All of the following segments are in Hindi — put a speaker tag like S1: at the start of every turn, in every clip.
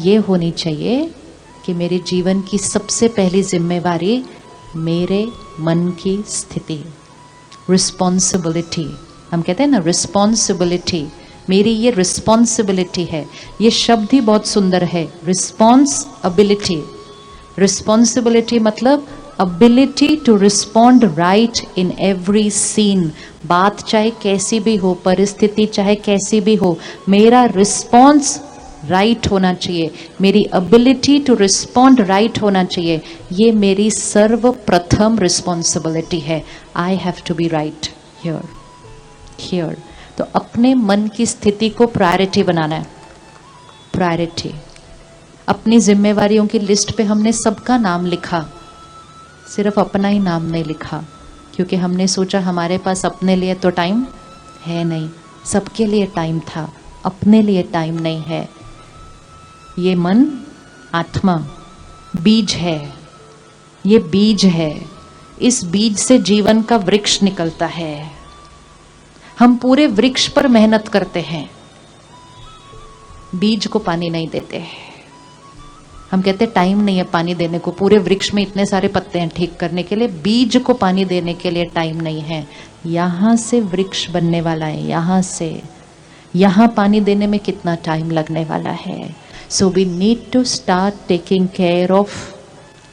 S1: ये होनी चाहिए कि मेरे जीवन की सबसे पहली जिम्मेवारी मेरे मन की स्थिति, रिस्पॉन्सिबिलिटी। हम कहते हैं ना रिस्पॉन्सिबिलिटी, मेरी ये रिस्पॉन्सिबिलिटी है। ये शब्द ही बहुत सुंदर है, रिस्पॉन्सिबिलिटी। रिस्पॉन्सिबिलिटी मतलब ability to respond right in every scene. बात चाहे कैसी भी हो, परिस्थिति चाहे कैसी भी हो, मेरा रिस्पॉन्स राइट होना चाहिए, मेरी अबिलिटी टू रिस्पॉन्ड राइट होना चाहिए। ये मेरी सर्वप्रथम रिस्पॉन्सिबिलिटी है। I have to be right here. तो अपने मन की स्थिति को प्रायोरिटी बनाना है। प्रायोरिटी, अपनी जिम्मेवारियों की लिस्ट पे हमने सबका नाम लिखा, सिर्फ अपना ही नाम नहीं लिखा, क्योंकि हमने सोचा हमारे पास अपने लिए तो टाइम है नहीं। सबके लिए टाइम था, अपने लिए टाइम नहीं है। ये मन, आत्मा बीज है, ये बीज है। इस बीज से जीवन का वृक्ष निकलता है। हम पूरे वृक्ष पर मेहनत करते हैं, बीज को पानी नहीं देते। हम कहते टाइम नहीं है पानी देने को, पूरे वृक्ष में इतने सारे पत्ते हैं ठीक करने के लिए, बीज को पानी देने के लिए टाइम नहीं है। यहां से वृक्ष बनने वाला है, यहां से, यहां पानी देने में कितना टाइम लगने वाला है। So we need to start taking care of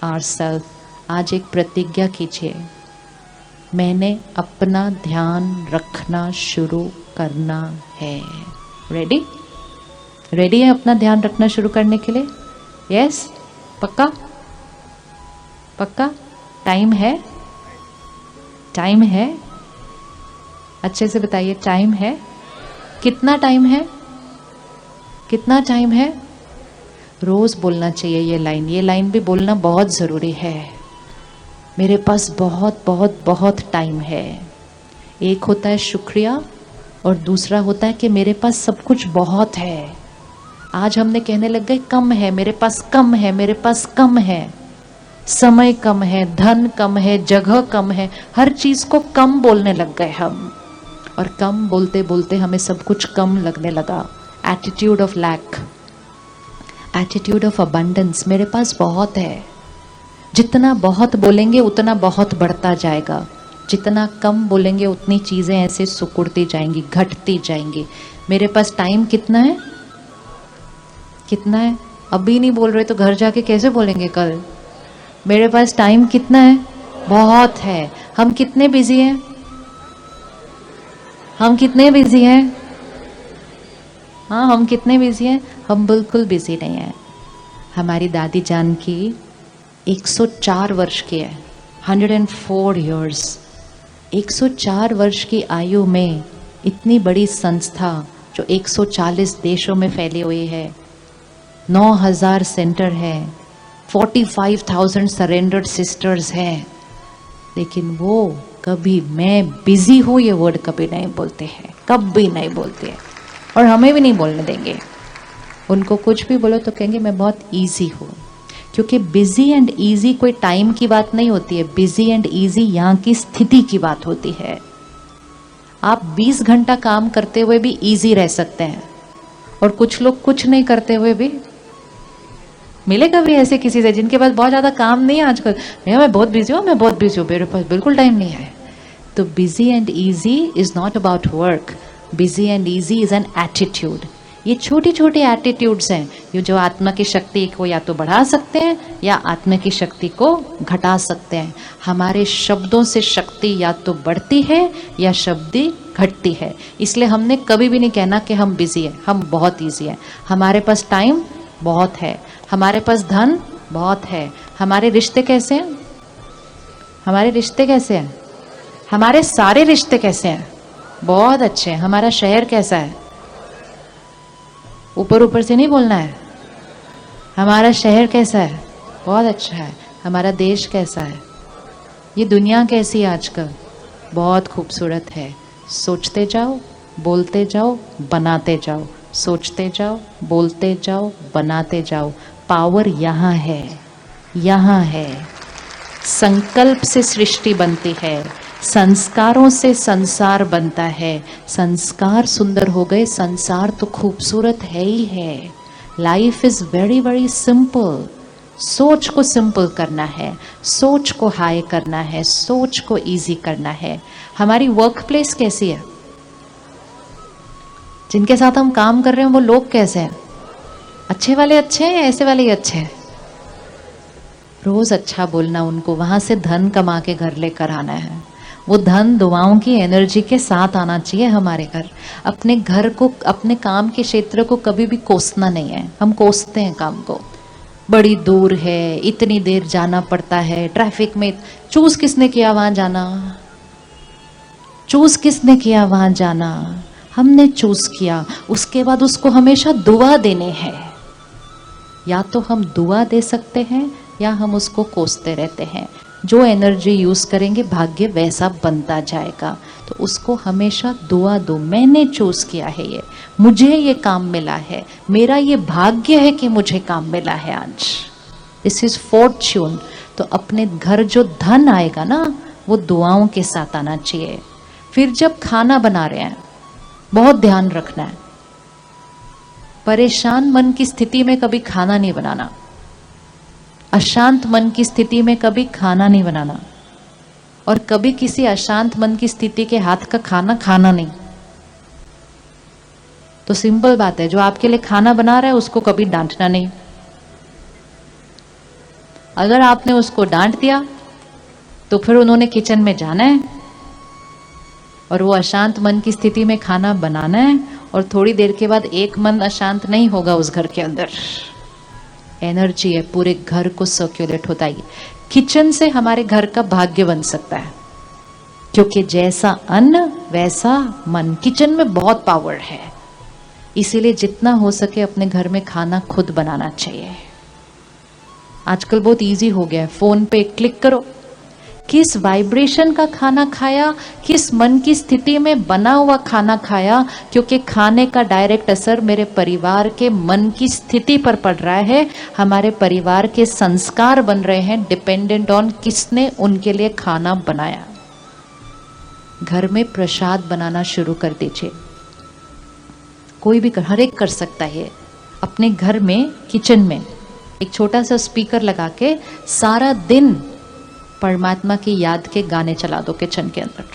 S1: ourselves. आज एक प्रतिज्ञा कीजिए, मैंने अपना ध्यान रखना शुरू करना है। रेडी? रेडी है अपना ध्यान रखना शुरू करने के लिए? यस? पक्का? पक्का? टाइम है? टाइम है? अच्छे से बताइए, टाइम है? कितना टाइम है? कितना टाइम है? रोज बोलना चाहिए ये लाइन। ये लाइन भी बोलना बहुत ज़रूरी है। मेरे पास बहुत बहुत बहुत टाइम है। एक होता है शुक्रिया और दूसरा होता है कि मेरे पास सब कुछ बहुत है। आज हमने कहने लग गए कम है, मेरे पास कम है, मेरे पास कम है। समय कम है, धन कम है, जगह कम है, हर चीज को कम बोलने लग गए हम। और कम बोलते बोलते हमें सब कुछ कम लगने लगा। Attitude of lack, attitude of abundance. मेरे पास बहुत है। जितना बहुत बोलेंगे उतना बहुत बढ़ता जाएगा, जितना कम बोलेंगे उतनी चीजें ऐसे सुकुड़ती जाएंगी, घटती जाएंगी। मेरे पास टाइम कितना है? कितना है? अभी नहीं बोल रहे तो घर जाके कैसे बोलेंगे कल? मेरे पास टाइम कितना है? बहुत है। हम कितने बिजी हैं? हम कितने बिजी हैं? हाँ, हम कितने बिजी हैं? हम बिल्कुल बिजी नहीं हैं। हमारी दादी जान की 104 वर्ष की है, 104 years। 104 वर्ष की आयु में इतनी बड़ी संस्था जो 140 देशों में फैली हुई है, 9000 सेंटर है, 45,000 सरेंडर्ड सिस्टर्स हैं, लेकिन वो कभी मैं बिजी हूँ ये वर्ड कभी नहीं बोलते हैं, कभी नहीं बोलते हैं। और हमें भी नहीं बोलने देंगे। उनको कुछ भी बोलो तो कहेंगे मैं बहुत ईजी हूँ। क्योंकि बिजी एंड ईजी कोई टाइम की बात नहीं होती है, बिजी एंड ईजी यहाँ की स्थिति की बात होती है। आप 20 घंटा काम करते हुए भी ईजी रह सकते हैं, और कुछ लोग कुछ नहीं करते हुए भी। मिलेगा भी ऐसे किसी से जिनके पास बहुत ज़्यादा काम नहीं है आजकल, मैं बहुत बिजी हूँ, मैं बहुत बिजी हूँ, मेरे पास बिल्कुल टाइम नहीं है। तो busy and easy is not about work, busy and easy is an attitude. ये छोटी छोटी एटीट्यूड्स हैं ये जो आत्मा की शक्ति को या तो बढ़ा सकते हैं या आत्मा की शक्ति को घटा सकते हैं। हमारे शब्दों से शक्ति या तो बढ़ती है या शब्दी घटती है। इसलिए हमने कभी भी नहीं कहना कि हम बिजी हैं, हम बहुत ईजी हैं। हमारे पास टाइम बहुत है, हमारे पास धन बहुत है। हमारे रिश्ते कैसे हैं? हमारे रिश्ते कैसे हैं? हमारे सारे रिश्ते कैसे हैं? बहुत अच्छे हैं। हमारा शहर कैसा है? ऊपर ऊपर से नहीं बोलना है। हमारा शहर कैसा है? बहुत अच्छा है। हमारा देश कैसा है? ये दुनिया कैसी है आजकल? बहुत खूबसूरत है। सोचते जाओ, बोलते जाओ, बनाते जाओ, सोचते जाओ, बोलते जाओ, बनाते जाओ। पावर यहाँ है, यहाँ है। संकल्प से सृष्टि बनती है, संस्कारों से संसार बनता है। संस्कार सुंदर हो गए, संसार तो खूबसूरत है ही है। Life is very very simple. सोच को सिंपल करना है, सोच को हाई करना है, सोच को इजी करना है। हमारी वर्क प्लेस कैसी है? जिनके साथ हम काम कर रहे हैं वो लोग कैसे हैं? अच्छे वाले अच्छे हैं या ऐसे वाले ही अच्छे हैं? रोज अच्छा बोलना उनको, वहां से धन कमा के घर लेकर आना है। वो धन दुआओं की एनर्जी के साथ आना चाहिए हमारे घर। अपने घर को, अपने काम के क्षेत्र को कभी भी कोसना नहीं है। हम कोसते हैं काम को, बड़ी दूर है, इतनी देर जाना पड़ता है, ट्रैफिक में। चूज किसने किया वहां जाना? चूज किसने किया वहां जाना? हमने चूज किया। उसके बाद उसको हमेशा दुआ देने हैं। या तो हम दुआ दे सकते हैं या हम उसको कोसते रहते हैं। जो एनर्जी यूज करेंगे भाग्य वैसा बनता जाएगा। तो उसको हमेशा दुआ दो, मैंने चूज किया है, ये मुझे ये काम मिला है, मेरा ये भाग्य है कि मुझे काम मिला है आज, दिस इज फॉर्च्यून। तो अपने घर जो धन आएगा ना, वो दुआओं के साथ आना चाहिए। फिर जब खाना बना रहे हैं, बहुत ध्यान रखना है, परेशान मन की स्थिति में कभी खाना नहीं बनाना, अशांत मन की स्थिति में कभी खाना नहीं बनाना, और कभी किसी अशांत मन की स्थिति के हाथ का खाना खाना नहीं। तो सिंपल बात है, जो आपके लिए खाना बना रहा है उसको कभी डांटना नहीं। अगर आपने उसको डांट दिया तो फिर उन्होंने किचन में जाना है और वो अशांत मन की स्थिति में खाना बनाना है, और थोड़ी देर के बाद एक मन अशांत नहीं होगा उस घर के अंदर। एनर्जी है, पूरे घर को सर्कुलेट होता है। किचन से हमारे घर का भाग्य बन सकता है, क्योंकि जैसा अन्न वैसा मन। किचन में बहुत पावर है, इसीलिए जितना हो सके अपने घर में खाना खुद बनाना चाहिए। आजकल बहुत इजी हो गया है, फोन पे क्लिक करो, किस वाइब्रेशन का खाना खाया, किस मन की स्थिति में बना हुआ खाना खाया, क्योंकि खाने का डायरेक्ट असर मेरे परिवार के मन की स्थिति पर पड़ रहा है। हमारे परिवार के संस्कार बन रहे हैं डिपेंडेंट ऑन किसने उनके लिए खाना बनाया। घर में प्रसाद बनाना शुरू कर दीजिए। कोई भी हर एक कर सकता है। अपने घर में किचन में एक छोटा सा स्पीकर लगा के सारा दिन परमात्मा की याद के गाने चला दो किचन के अंदर।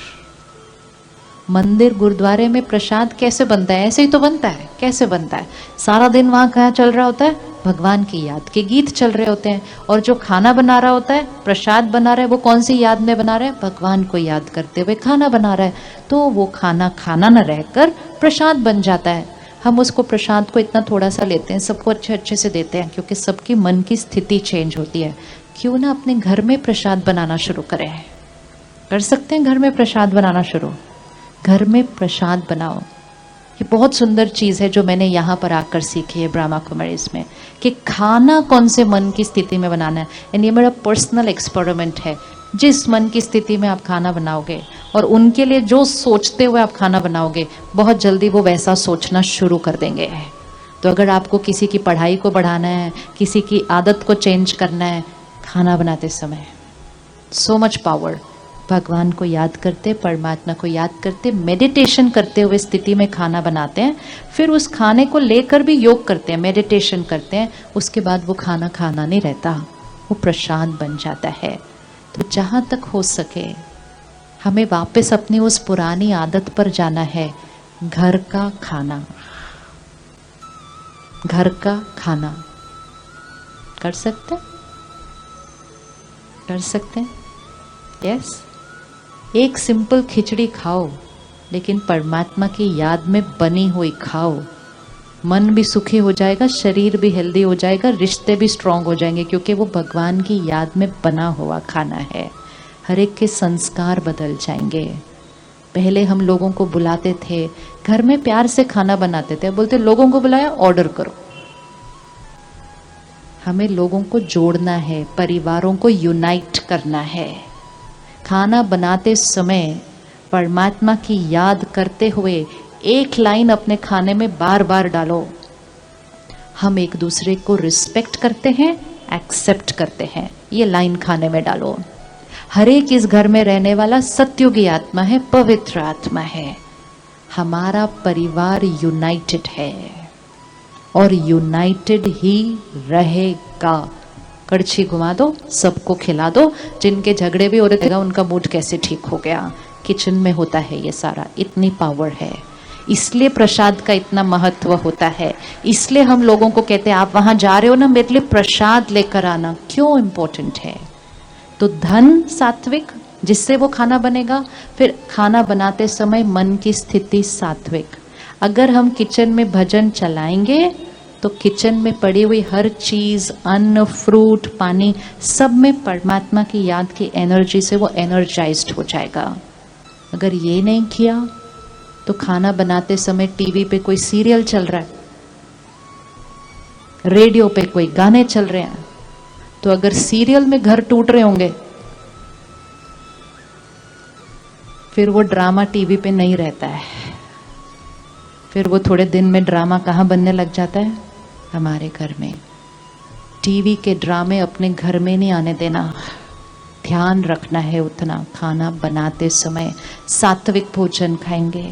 S1: मंदिर गुरुद्वारे में प्रसाद कैसे बनता है? ऐसे ही तो बनता है। कैसे बनता है? सारा दिन वहाँ क्या चल रहा होता है? भगवान की याद के गीत चल रहे होते हैं। और जो खाना बना रहा होता है, प्रसाद बना रहा है, वो कौन सी याद में बना रहा है? भगवान को याद करते हुए खाना बना रहा है। तो वो खाना खाना न रहकर प्रसाद बन जाता है। हम उसको प्रसाद को इतना थोड़ा सा लेते हैं, सबको अच्छे अच्छे से देते हैं, क्योंकि सबकी मन की स्थिति चेंज होती है। क्यों ना अपने घर में प्रसाद बनाना शुरू करें? कर सकते हैं घर में प्रसाद बनाना शुरू। घर में प्रसाद बनाओ। ये बहुत सुंदर चीज़ है जो मैंने यहाँ पर आकर सीखी है ब्रह्मा कुमारीज में, कि खाना कौन से मन की स्थिति में बनाना है। एंड ये मेरा पर्सनल एक्सपेरिमेंट है। जिस मन की स्थिति में आप खाना बनाओगे और उनके लिए जो सोचते हुए आप खाना बनाओगे, बहुत जल्दी वो वैसा सोचना शुरू कर देंगे। तो अगर आपको किसी की पढ़ाई को बढ़ाना है, किसी की आदत को चेंज करना है, खाना बनाते समय सो मच पावर। भगवान को याद करते, परमात्मा को याद करते, मेडिटेशन करते हुए स्थिति में खाना बनाते हैं। फिर उस खाने को लेकर भी योग करते हैं, मेडिटेशन करते हैं। उसके बाद वो खाना खाना नहीं रहता, वो प्रसाद बन जाता है। तो जहाँ तक हो सके हमें वापस अपनी उस पुरानी आदत पर जाना है। घर का खाना, घर का खाना कर सकते हैं? कर सकते हैं? यस। एक सिंपल खिचड़ी खाओ, लेकिन परमात्मा की याद में बनी हुई खाओ। मन भी सुखी हो जाएगा, शरीर भी हेल्दी हो जाएगा, रिश्ते भी स्ट्रांग हो जाएंगे, क्योंकि वो भगवान की याद में बना हुआ खाना है। हर एक के संस्कार बदल जाएंगे। पहले हम लोगों को बुलाते थे, घर में प्यार से खाना बनाते थे, बोलते लोगों को बुलाया, ऑर्डर करो। हमें लोगों को जोड़ना है, परिवारों को यूनाइट करना है। खाना बनाते समय परमात्मा की याद करते हुए एक लाइन अपने खाने में बार बार डालो। हम एक दूसरे को रिस्पेक्ट करते हैं, एक्सेप्ट करते हैं, ये लाइन खाने में डालो। हर एक इस घर में रहने वाला सत्युगी आत्मा है, पवित्र आत्मा है। हमारा परिवार यूनाइटेड है और यूनाइटेड ही रहेगा। कड़छी घुमा दो, सबको खिला दो, जिनके झगड़े भी हो रहे थे उनका मूड कैसे ठीक हो गया। किचन में होता है ये सारा, इतनी पावर है। इसलिए प्रसाद का इतना महत्व होता है। इसलिए हम लोगों को कहते हैं आप वहां जा रहे हो ना, मेरे लिए प्रसाद लेकर आना। क्यों इंपॉर्टेंट है? तो धन सात्विक, जिससे वो खाना बनेगा। फिर खाना बनाते समय मन की स्थिति सात्विक। अगर हम किचन में भजन चलाएंगे तो किचन में पड़ी हुई हर चीज, अन्न, फ्रूट, पानी, सब में परमात्मा की याद की एनर्जी से वो एनर्जाइज्ड हो जाएगा। अगर ये नहीं किया तो खाना बनाते समय टीवी पे कोई सीरियल चल रहा है, रेडियो पे कोई गाने चल रहे हैं, तो अगर सीरियल में घर टूट रहे होंगे फिर वो ड्रामा टीवी पे नहीं रहता है। फिर वो थोड़े दिन में ड्रामा कहाँ बनने लग जाता है? हमारे घर में। टीवी के ड्रामे अपने घर में नहीं आने देना। ध्यान रखना है उतना। खाना बनाते समय सात्विक भोजन खाएंगे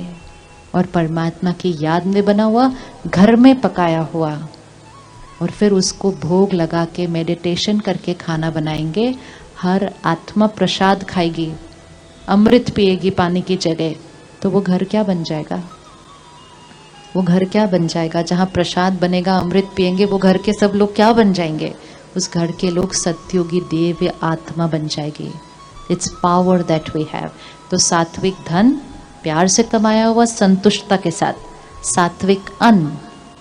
S1: और परमात्मा की याद में बना हुआ, घर में पकाया हुआ, और फिर उसको भोग लगा के मेडिटेशन करके खाना बनाएंगे। हर आत्मा प्रसाद खाएगी, अमृत पिएगी पानी की जगह, तो वो घर क्या बन जाएगा? वो घर क्या बन जाएगा? जहाँ प्रसाद बनेगा, अमृत पिएंगे, वो घर के सब लोग क्या बन जाएंगे? उस घर के लोग सत्युगी देव आत्मा बन जाएगी। It's power that we have. तो सात्विक धन, प्यार से कमाया हुआ, संतुष्टता के साथ, सात्विक अन्न,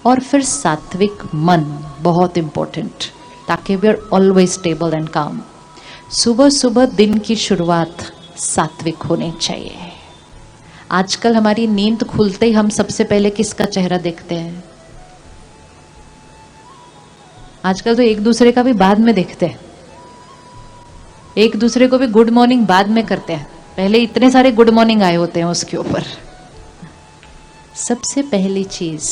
S1: और फिर सात्विक मन, बहुत इंपॉर्टेंट, ताकि we are always stable and calm. सुबह सुबह दिन की शुरुआत सात्विक होनी चाहिए। आजकल हमारी नींद खुलते ही हम सबसे पहले किसका चेहरा देखते हैं? आजकल तो एक दूसरे का भी बाद में देखते हैं। एक दूसरे को भी गुड मॉर्निंग बाद में करते हैं, पहले इतने सारे गुड मॉर्निंग आए होते हैं उसके ऊपर। सबसे पहली चीज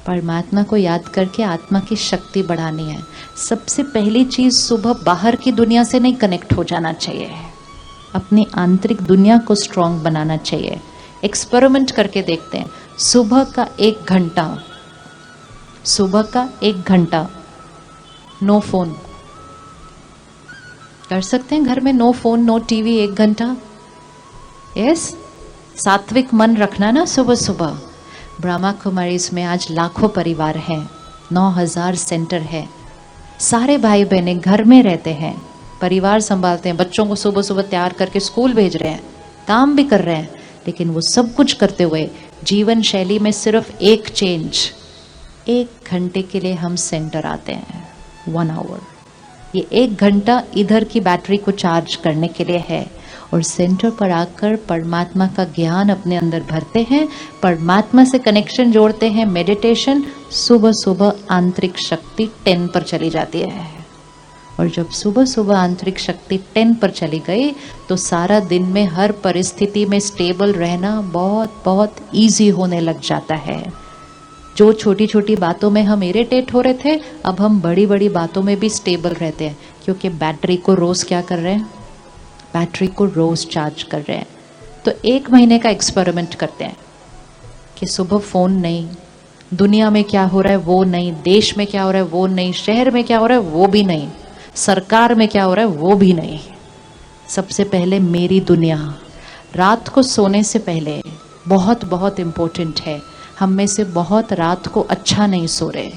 S1: परमात्मा को याद करके आत्मा की शक्ति बढ़ानी है। सबसे पहली चीज सुबह बाहर की दुनिया से नहीं कनेक्ट हो जाना चाहिए, अपनी आंतरिक दुनिया को स्ट्रांग बनाना चाहिए। एक्सपेरिमेंट करके देखते हैं। सुबह का 1 घंटा, सुबह का 1 घंटा नो फोन कर सकते हैं घर में? नो फोन, नो टीवी, 1 घंटा। यस, सात्विक मन रखना ना सुबह सुबह। ब्रह्मा कुमारीज में आज लाखों परिवार हैं, 9000 सेंटर है, सारे भाई बहनें घर में रहते हैं, परिवार संभालते हैं, बच्चों को सुबह सुबह तैयार करके स्कूल भेज रहे हैं, काम भी कर रहे हैं, लेकिन वो सब कुछ करते हुए जीवन शैली में सिर्फ एक चेंज, 1 घंटे के लिए हम सेंटर आते हैं। 1 आवर, ये 1 घंटा इधर की बैटरी को चार्ज करने के लिए है, और सेंटर पर आकर परमात्मा का ज्ञान अपने अंदर भरते हैं, परमात्मा से कनेक्शन जोड़ते हैं। मेडिटेशन, सुबह सुबह आंतरिक शक्ति 10 पर चली जाती है, और जब सुबह सुबह आंतरिक शक्ति 10 पर चली गई तो सारा दिन में हर परिस्थिति में स्टेबल रहना बहुत बहुत ईजी होने लग जाता है। जो छोटी छोटी बातों में हम इरिटेट हो रहे थे, अब हम बड़ी बड़ी बातों में भी स्टेबल रहते हैं, क्योंकि बैटरी को रोज क्या कर रहे हैं? बैटरी को रोज चार्ज कर रहे हैं। तो 1 महीने का एक्सपेरिमेंट करते हैं कि सुबह फोन नहीं, दुनिया में क्या हो रहा है वो नहीं, देश में क्या हो रहा है वो नहीं, शहर में क्या हो रहा है वो भी नहीं, सरकार में क्या हो रहा है वो भी नहीं। सबसे पहले मेरी दुनिया। रात को सोने से पहले बहुत बहुत इम्पोर्टेंट है। हम में से बहुत रात को अच्छा नहीं सो रहे,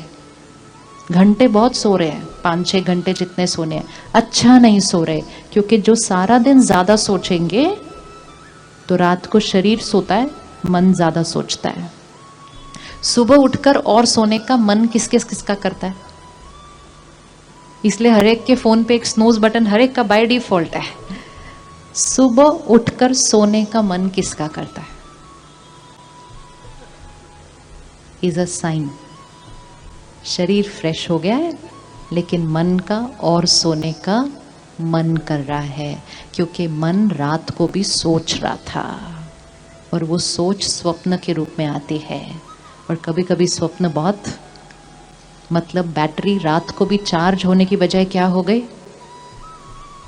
S1: घंटे बहुत सो रहे हैं, 5-6 घंटे जितने सोने हैं, अच्छा नहीं सो रहे, क्योंकि जो सारा दिन ज्यादा सोचेंगे तो रात को शरीर सोता है, मन ज्यादा सोचता है। सुबह उठकर और सोने का मन किसका करता है? इसलिए हर एक के फोन पे एक स्नूज बटन हर एक का बाय डिफॉल्ट है। सुबह उठकर सोने का मन किसका करता है? Is a sign. शरीर फ्रेश हो गया है, लेकिन मन का और सोने का मन कर रहा है, क्योंकि मन रात को भी सोच रहा था, और वो सोच स्वप्न के रूप में आती है। और कभी कभी स्वप्न बहुत, मतलब बैटरी रात को भी चार्ज होने की बजाय क्या हो गई?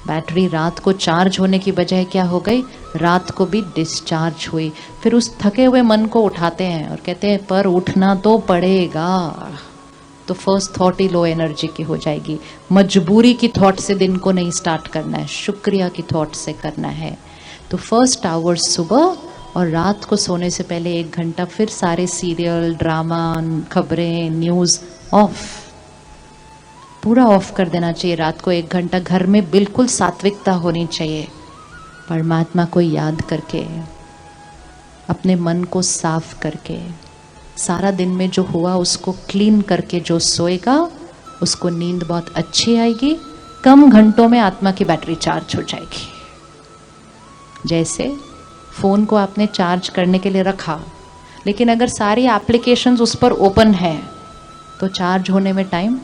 S1: बैटरी रात को चार्ज होने की बजाय क्या हो गई, रात को भी डिस्चार्ज हुई। फिर उस थके हुए मन को उठाते हैं और कहते हैं पर उठना तो पड़ेगा, तो फर्स्ट थॉट ही लो एनर्जी की हो जाएगी। मजबूरी की थॉट से दिन को नहीं स्टार्ट करना है, शुक्रिया की थॉट से करना है। तो फर्स्ट आवर्स सुबह और रात को सोने से पहले 1 घंटा फिर सारे सीरियल, ड्रामा, खबरें, न्यूज़ ऑफ, पूरा ऑफ कर देना चाहिए। रात को 1 घंटा घर में बिल्कुल सात्विकता होनी चाहिए। परमात्मा को याद करके, अपने मन को साफ करके, सारा दिन में जो हुआ उसको क्लीन करके जो सोएगा उसको नींद बहुत अच्छी आएगी। कम घंटों में आत्मा की बैटरी चार्ज हो जाएगी। जैसे फ़ोन को आपने चार्ज करने के लिए रखा, लेकिन अगर सारी एप्लीकेशंस उस पर ओपन है तो चार्ज होने में टाइम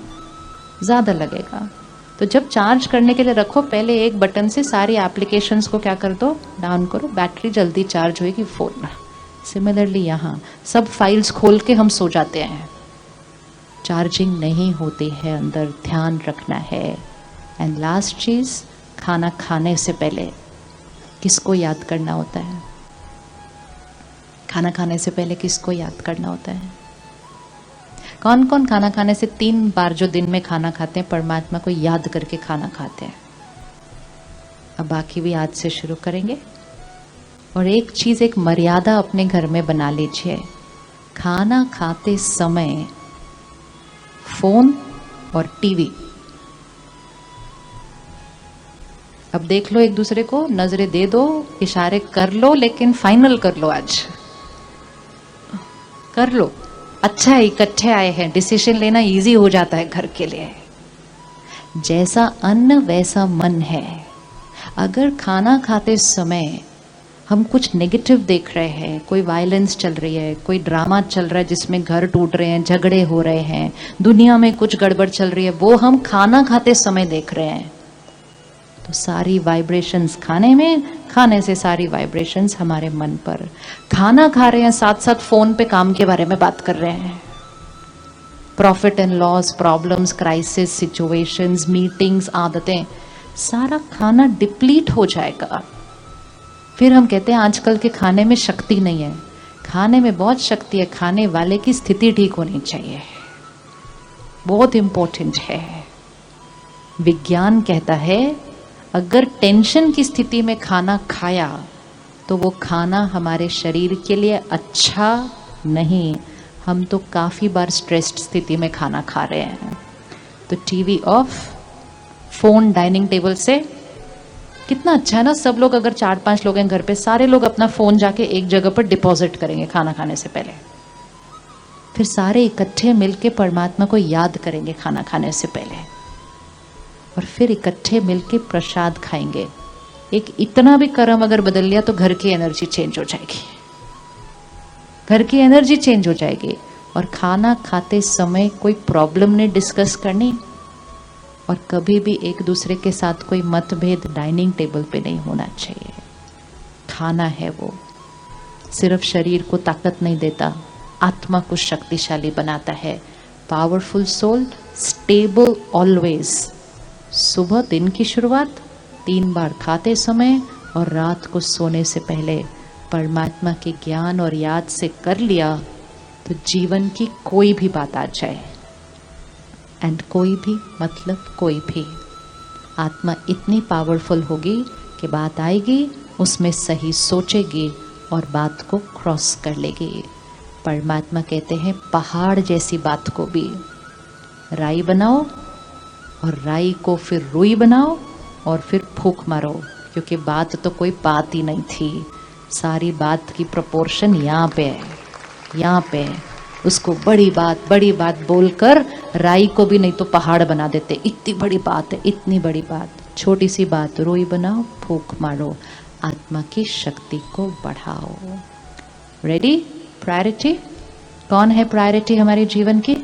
S1: ज़्यादा लगेगा। तो जब चार्ज करने के लिए रखो, पहले एक बटन से सारी एप्लीकेशंस को क्या कर दो, डाउन करो, बैटरी जल्दी चार्ज होएगी फ़ोन में। सिमिलरली यहाँ सब फाइल्स खोल के हम सो जाते हैं, चार्जिंग नहीं होती है, अंदर ध्यान रखना है। एंड लास्ट चीज़, खाना खाने से पहले किसको याद करना होता है? खाना खाने से पहले किसको याद करना होता है? कौन कौन खाना खाने से 3 बार जो दिन में खाना खाते हैं परमात्मा को याद करके खाना खाते हैं? अब बाकी भी आज से शुरू करेंगे। और एक चीज़, एक मर्यादा अपने घर में बना लीजिए। खाना खाते समय फोन और टीवी, अब देख लो एक दूसरे को, नजरें दे दो, इशारे कर लो, लेकिन फाइनल कर लो, आज कर लो। अच्छा है इकट्ठे आए हैं, डिसीजन लेना इजी हो जाता है घर के लिए। जैसा अन्न वैसा मन है। अगर खाना खाते समय हम कुछ नेगेटिव देख रहे हैं, कोई वायलेंस चल रही है, कोई ड्रामा चल रहा है जिसमें घर टूट रहे हैं, झगड़े हो रहे हैं, दुनिया में कुछ गड़बड़ चल रही है, वो हम खाना खाते समय देख रहे हैं, तो सारी वाइब्रेशंस खाने में, खाने से सारी वाइब्रेशंस हमारे मन पर। खाना खा रहे हैं, साथ साथ फोन पे काम के बारे में बात कर रहे हैं, profit and loss, problems, crisis, situations, meetings, आदतें, सारा खाना डिप्लीट हो जाएगा। फिर हम कहते हैं आजकल के खाने में शक्ति नहीं है। खाने में बहुत शक्ति है, खाने वाले की स्थिति ठीक होनी चाहिए, बहुत इंपॉर्टेंट है। विज्ञान कहता है अगर टेंशन की स्थिति में खाना खाया तो वो खाना हमारे शरीर के लिए अच्छा नहीं। हम तो काफ़ी बार स्ट्रेस्ड स्थिति में खाना खा रहे हैं। तो TV off, phone dining table से, कितना अच्छा है ना। सब लोग अगर 4-5 लोग हैं घर पे, सारे लोग अपना फ़ोन जाके एक जगह पर डिपॉजिट करेंगे खाना खाने से पहले, फिर सारे इकट्ठे मिलके परमात्मा को याद करेंगे खाना खाने से पहले, और फिर इकट्ठे मिलके प्रसाद खाएंगे। एक इतना भी कर्म अगर बदल लिया तो घर की एनर्जी चेंज हो जाएगी, घर की एनर्जी चेंज हो जाएगी। और खाना खाते समय कोई प्रॉब्लम नहीं डिस्कस करनी, और कभी भी एक दूसरे के साथ कोई मतभेद डाइनिंग टेबल पे नहीं होना चाहिए। खाना है वो सिर्फ शरीर को ताकत नहीं देता, आत्मा को शक्तिशाली बनाता है। Powerful soul, stable always. सुबह दिन की शुरुआत 3 बार खाते समय और रात को सोने से पहले परमात्मा के ज्ञान और याद से कर लिया तो जीवन की कोई भी बात आ जाए, एंड कोई भी मतलब कोई भी, आत्मा इतनी पावरफुल होगी कि बात आएगी उसमें सही सोचेगी और बात को क्रॉस कर लेगी। परमात्मा कहते हैं पहाड़ जैसी बात को भी राई बनाओ, और राई को फिर रुई बनाओ, और फिर फूंक मारो, क्योंकि बात तो कोई बात ही नहीं थी। सारी बात की प्रोपोर्शन यहाँ पे है, यहाँ पे है। उसको बड़ी बात बोलकर राई को भी नहीं तो पहाड़ बना देते। इतनी बड़ी बात है, इतनी बड़ी बात, छोटी सी बात रुई बनाओ, फूंक मारो, आत्मा की शक्ति को बढ़ाओ। रेडी? प्रायोरिटी कौन है? प्रायोरिटी हमारे जीवन की,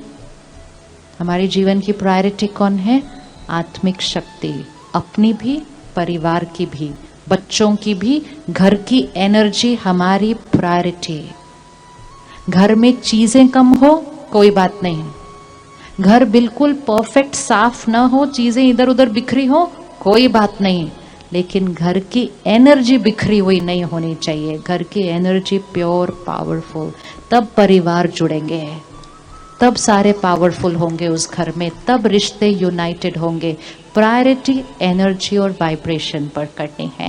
S1: हमारे जीवन की प्रायोरिटी कौन है? आत्मिक शक्ति, अपनी भी, परिवार की भी, बच्चों की भी, घर की एनर्जी हमारी प्रायोरिटी। घर में चीजें कम हो कोई बात नहीं, घर बिल्कुल परफेक्ट साफ ना हो, चीजें इधर उधर बिखरी हो कोई बात नहीं, लेकिन घर की एनर्जी बिखरी हुई नहीं होनी चाहिए। घर की एनर्जी प्योर, पावरफुल, तब परिवार जुड़ेंगे, तब सारे पावरफुल होंगे उस घर में, तब रिश्ते यूनाइटेड होंगे। प्रायोरिटी एनर्जी और वाइब्रेशन पर करनी है।